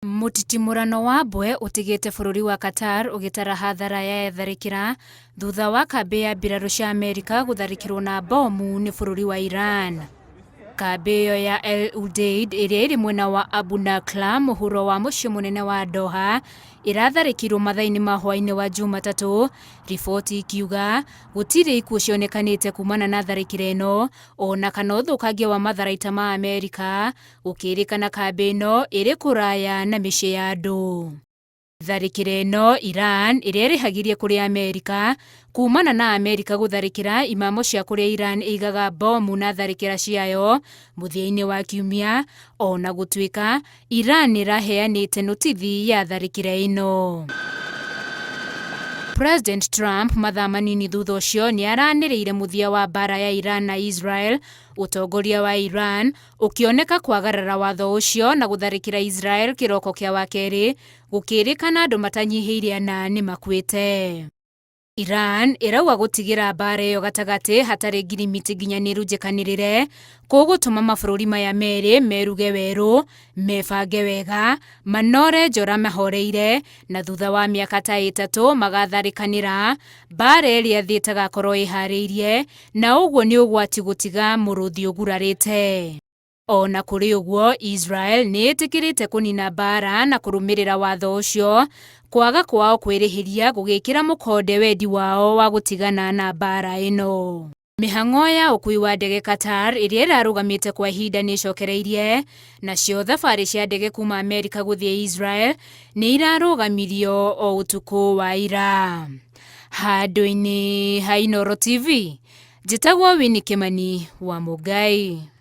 Mutitimurano wa mbwe utigite bururi wa Qatar ugitara hathara ya Gũtharĩkĩra thutha wa kambi ya mbirarũ cia Amerika gũtharĩkĩrwo na bomu ni bururi wa Iran. Kambi iyo ya El Udeid iria iri mwena wa Abu Nakla muhuro wa muciĩ munene wa Doha iratharĩkĩrwo mathaini ma hwainĩ wa Jumatatu, riboti ikiuga gũtirĩ ikuũ cionekanĩte kumana na tharĩkĩra ĩno ona kana ũthũkangia wa matharaita ma Amerika, gũkĩrĩkana kambi ĩno ĩrĩ kũraya na mĩciĩ ya andũ. Tharĩkĩra ĩno Iran ĩrĩa ĩrĩhagirie kũrĩ Amerika kumana na Amerika gũtharĩkĩra imamo cia kũrĩa Iran ĩigaga bomu na tharĩkĩra ciayo mũthia-inĩ wa kiumia, ona gũtuĩka Iran ĩraheanĩte notithi ya tharĩkĩra ĩno. President Trump mathaa manini thutha ũcio nĩ aranĩrĩire mũthia wa mbara ya Iran na Israel, ũtongoria wa Iran ũkĩoneka kwagarara watho ũcio na gũtharĩkĩra Israel kĩroko kĩa wakerĩ, gũkĩrĩkana andũ matanyihĩire ana nĩ makuĩte. Iran ĩrauga gũtigĩra mbara ĩyo gatagatĩ hatarĩ ngirimiti nginyanĩru njĩkanĩrĩre kũgũtũma mabũrũri maya merĩ meruge werũ, mebange wega, manore njora mahoreire, na thutha wa mĩaka ta ĩtatũ magatharĩkanĩra, mbara ĩrĩa thĩ ĩtagakorwo ĩharĩirie, na ũguo nĩ ũgwati gũtiga mũrũthi ũgurarĩte. Ona kũrĩ ũguo, Israel nĩ ĩtĩkĩrĩte kũnina mbara na kũrũmĩrĩra watho ũcio, kwaga kwao kwĩrĩhĩria gũgĩkĩra mũkonde wendi wao wa gũtigana na mbara ĩno. Mĩhang'o ya ũkui wa ndege Qatar ĩrĩa ĩrarũgamĩte kwa ihinda nĩ icokereirie, nacio thabarĩ cia ndege kuma Amerika gũthiĩ Israel nĩ irarũgamirio o ũtukũ wa ira. Handũ-inĩ ha Inooro TV, njĩtagwo Winnie Kimani wa Mũngai.